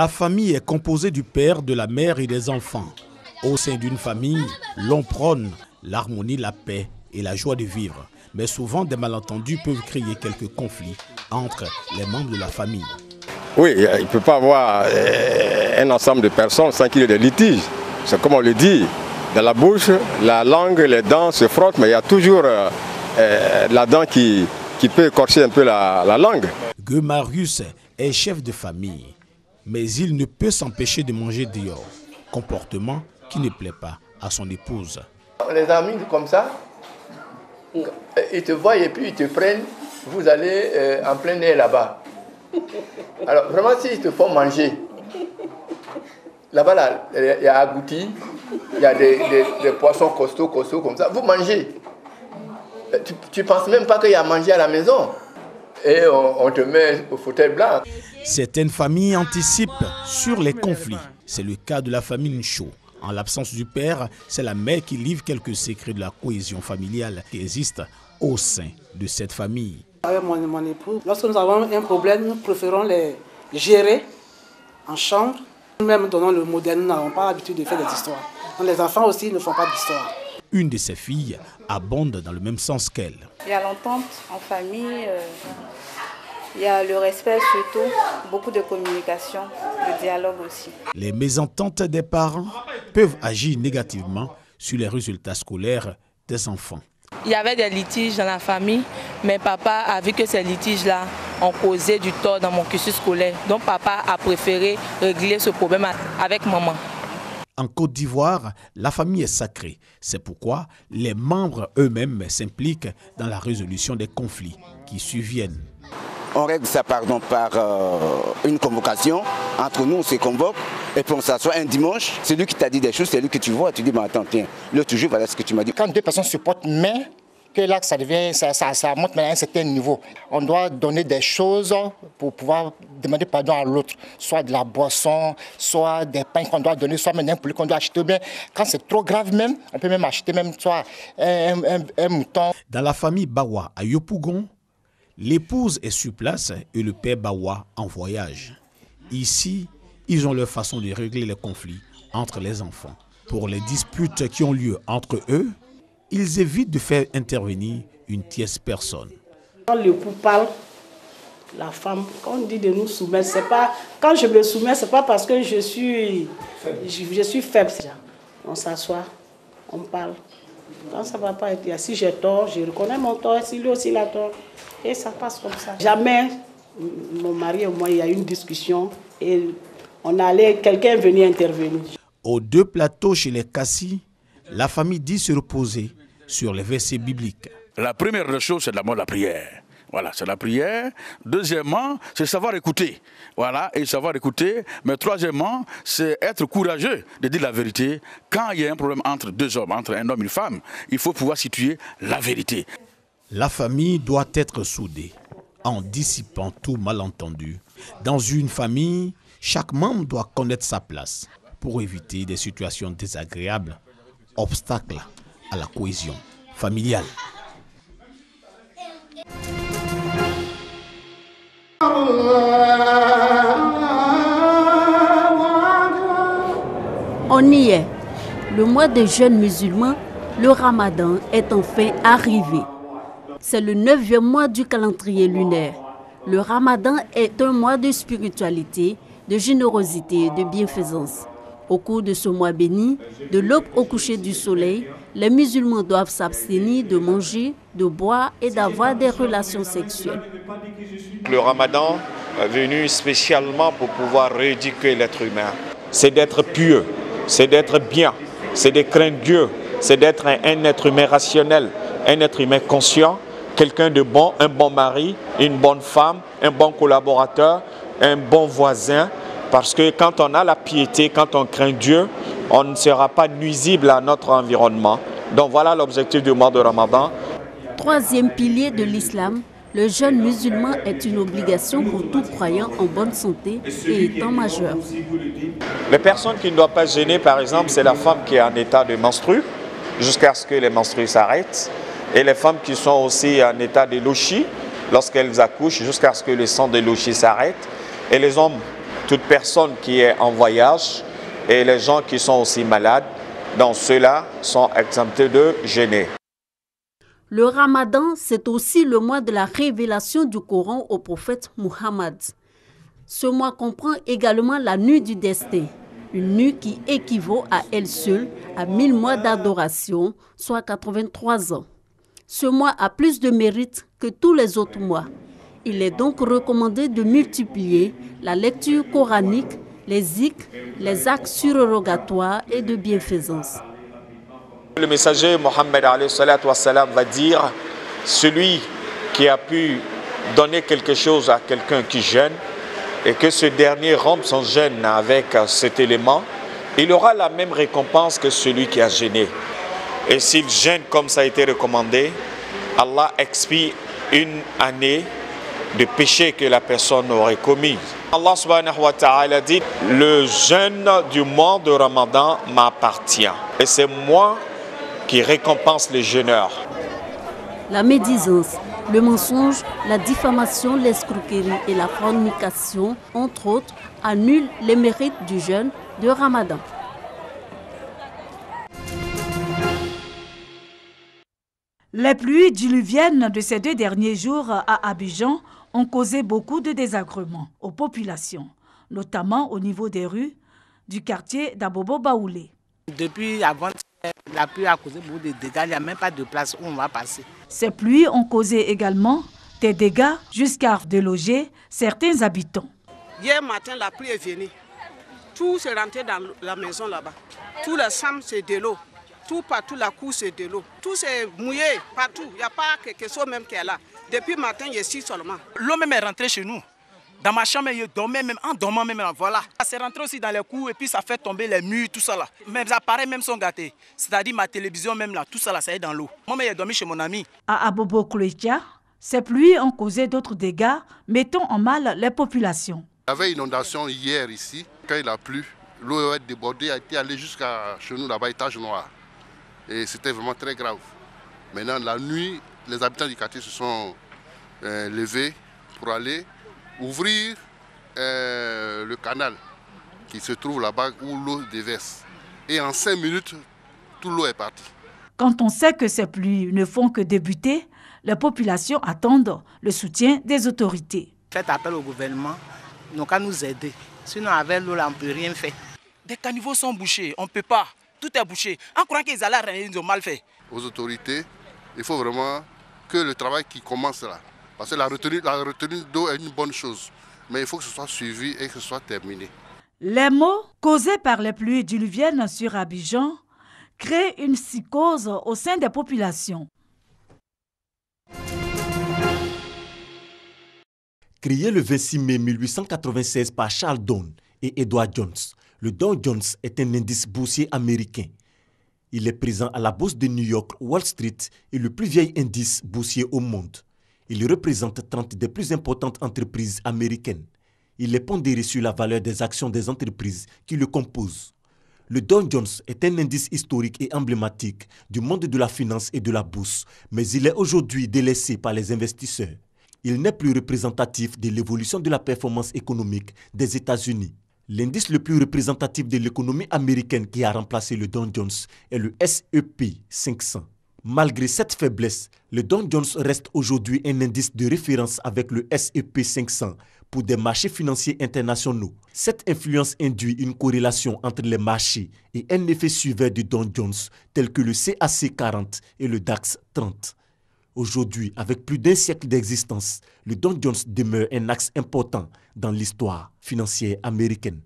La famille est composée du père, de la mère et des enfants. Au sein d'une famille, l'on prône l'harmonie, la paix et la joie de vivre. Mais souvent, des malentendus peuvent créer quelques conflits entre les membres de la famille. Oui, il ne peut pas avoir un ensemble de personnes sans qu'il y ait des litiges. C'est comme on le dit, dans la bouche, la langue, les dents se frottent, mais il y a toujours la dent qui peut écorcher un peu la langue. Gueux Marius est chef de famille, mais il ne peut s'empêcher de manger dehors. Comportement qui ne plaît pas à son épouse. Les amis comme ça, ils te voient et puis ils te prennent, vous allez en plein air là-bas. Alors vraiment s'ils te font manger, là-bas là, il y a agouti, il y a des poissons costauds comme ça, vous mangez. Tu ne penses même pas qu'il y a à manger à la maison. Et on te met au fauteuil blanc. Certaines familles anticipent sur les conflits. C'est le cas de la famille Ncho. En l'absence du père, c'est la mère qui livre quelques secrets de la cohésion familiale qui existe au sein de cette famille. Avec mon époux, lorsque nous avons un problème, nous préférons les gérer en chambre. Nous-mêmes donnons le modèle, nous n'avons pas l'habitude de faire des histoires. Donc les enfants aussi ne font pas d'histoire. Une de ses filles abonde dans le même sens qu'elle. Il y a l'entente en famille, il y a le respect surtout, beaucoup de communication, le dialogue aussi. Les mésententes des parents peuvent agir négativement sur les résultats scolaires des enfants. Il y avait des litiges dans la famille, mais papa a vu que ces litiges-là ont causé du tort dans mon cursus scolaire. Donc papa a préféré régler ce problème avec maman. En Côte d'Ivoire, la famille est sacrée. C'est pourquoi les membres eux-mêmes s'impliquent dans la résolution des conflits qui surviennent. On règle ça par une convocation. Entre nous, on se convoque et puis on s'assoit un dimanche. Celui qui t'a dit des choses, c'est lui que tu vois. Tu dis, bah, attends, tiens, l'autre jour, voilà ce que tu m'as dit. Quand deux personnes se portent main, que là, ça monte à un certain niveau. On doit donner des choses pour pouvoir demander pardon à l'autre. Soit de la boisson, soit des pains qu'on doit donner, soit même un poulet qu'on doit acheter. Bien, quand c'est trop grave même, on peut même acheter même soit un mouton. Dans la famille Bawa à Yopougon, l'épouse est sur place et le père Bawa en voyage. Ici, ils ont leur façon de régler les conflits entre les enfants. Pour les disputes qui ont lieu entre eux, ils évitent de faire intervenir une tierce personne. Quand l'époux parle, la femme, quand on dit de nous soumettre, c'est pas, quand je me soumets, ce n'est pas parce que je suis faible. On s'assoit, on parle. Quand ça ne va pas être, si j'ai tort, je reconnais mon tort, si lui aussi il a tort. Et ça passe comme ça. Jamais, mon mari et moi, il y a eu une discussion et quelqu'un est venu intervenir. Aux deux plateaux chez les Kassi, la famille dit se reposer sur les versets bibliques. La première des choses, c'est d'abord la prière. Voilà, c'est la prière. Deuxièmement, c'est savoir écouter. Voilà, et savoir écouter. Mais troisièmement, c'est être courageux de dire la vérité. Quand il y a un problème entre deux hommes, entre un homme et une femme, il faut pouvoir situer la vérité. La famille doit être soudée en dissipant tout malentendu. Dans une famille, chaque membre doit connaître sa place pour éviter des situations désagréables, obstacles à la cohésion familiale. On y est. Le mois des jeunes musulmans, le Ramadan, est enfin arrivé. C'est le 9e mois du calendrier lunaire. Le Ramadan est un mois de spiritualité, de générosité et de bienfaisance. Au cours de ce mois béni, de l'aube au coucher du soleil, les musulmans doivent s'abstenir de manger, de boire et d'avoir des relations sexuelles. Le Ramadan est venu spécialement pour pouvoir rééduquer l'être humain. C'est d'être pieux, c'est d'être bien, c'est de craindre Dieu, c'est d'être un être humain rationnel, un être humain conscient, quelqu'un de bon, un bon mari, une bonne femme, un bon collaborateur, un bon voisin. Parce que quand on a la piété, quand on craint Dieu, on ne sera pas nuisible à notre environnement. Donc voilà l'objectif du mois de Ramadan. Troisième pilier de l'islam, le jeûne musulman est une obligation pour tout croyant en bonne santé et étant majeur. Les personnes qui ne doivent pas jeûner, par exemple, c'est la femme qui est en état de menstru, jusqu'à ce que les menstrues s'arrêtent. Et les femmes qui sont aussi en état de lochi, lorsqu'elles accouchent, jusqu'à ce que le sang de lochi s'arrête. Et les hommes, toute personne qui est en voyage et les gens qui sont aussi malades, donc ceux-là sont exemptés de jeûner. Le Ramadan, c'est aussi le mois de la révélation du Coran au prophète Muhammad. Ce mois comprend également la nuit du destin, une nuit qui équivaut à elle seule à 1000 mois d'adoration, soit 83 ans. Ce mois a plus de mérite que tous les autres mois. Il est donc recommandé de multiplier la lecture coranique, les zikrs, les actes surrogatoires et de bienfaisance. Le messager Mohammed va dire, celui qui a pu donner quelque chose à quelqu'un qui jeûne et que ce dernier rompe son jeûne avec cet élément, il aura la même récompense que celui qui a jeûné. Et s'il jeûne comme ça a été recommandé, Allah expie une année de péché que la personne aurait commis. Allah subhanahu wa ta'ala dit, le jeûne du mois de Ramadan m'appartient. Et c'est moi qui récompense les jeûneurs. La médisance, le mensonge, la diffamation, l'escroquerie et la fornication, entre autres, annulent les mérites du jeûne de Ramadan. Les pluies diluviennes de ces 2 derniers jours à Abidjan ont causé beaucoup de désagréments aux populations, notamment au niveau des rues du quartier d'Abobo-Baoulé. Depuis avant, la pluie a causé beaucoup de dégâts, il n'y a même pas de place où on va passer. Ces pluies ont causé également des dégâts jusqu'à déloger certains habitants. Hier matin, la pluie est venue. Tout s'est rentré dans la maison là-bas. Tout le sang, c'est de l'eau. Tout partout, la cour, c'est de l'eau. Tout s'est mouillé partout. Il n'y a pas quelque chose même qui est là. Depuis matin, il y a 6 seulement. L'eau même est rentrée chez nous. Dans ma chambre, je dormais même, en dormant même, voilà. Ça s'est rentré aussi dans les cours et puis ça fait tomber les murs, tout ça là. Mes appareils même sont gâtés. C'est-à-dire ma télévision même là, tout ça là, ça est dans l'eau. Moi-même, j'ai dormi chez mon ami. À Abobo-Kloitia, ces pluies ont causé d'autres dégâts, mettant en mal les populations. Il y avait une inondation hier ici. Quand il a plu, l'eau a débordé, a été allée jusqu'à chez nous là-bas, étage noir. Et c'était vraiment très grave. Maintenant, la nuit, les habitants du quartier se sont levés pour aller ouvrir le canal qui se trouve là-bas où l'eau déverse. Et en 5 minutes, toute l'eau est partie. Quand on sait que ces pluies ne font que débuter, les populations attendent le soutien des autorités. Faites appel au gouvernement, donc à nous aider. Sinon, avec l'eau, on ne peut rien faire. Des caniveaux sont bouchés, on ne peut pas. Tout est bouché. En croyant qu'ils allaient rien, ils ont mal fait. Aux autorités, il faut vraiment que le travail qui commence là. Parce que la retenue d'eau est une bonne chose. Mais il faut que ce soit suivi et que ce soit terminé. Les maux causés par les pluies diluviennes sur Abidjan créent une psychose au sein des populations. Créé le 26 mai 1896 par Charles Down et Edward Jones, le Dow Jones est un indice boursier américain. Il est présent à la bourse de New York, Wall Street, et le plus vieil indice boursier au monde. Il représente 30 des plus importantes entreprises américaines. Il est pondéré sur la valeur des actions des entreprises qui le composent. Le Dow Jones est un indice historique et emblématique du monde de la finance et de la bourse, mais il est aujourd'hui délaissé par les investisseurs. Il n'est plus représentatif de l'évolution de la performance économique des États-Unis. L'indice le plus représentatif de l'économie américaine qui a remplacé le Dow Jones est le S&P 500. Malgré cette faiblesse, le Dow Jones reste aujourd'hui un indice de référence avec le S&P 500 pour des marchés financiers internationaux. Cette influence induit une corrélation entre les marchés et un effet suiveur du Dow Jones tel que le CAC 40 et le DAX 30. Aujourd'hui, avec plus d'1 siècle d'existence, le Dow Jones demeure un axe important dans l'histoire financière américaine.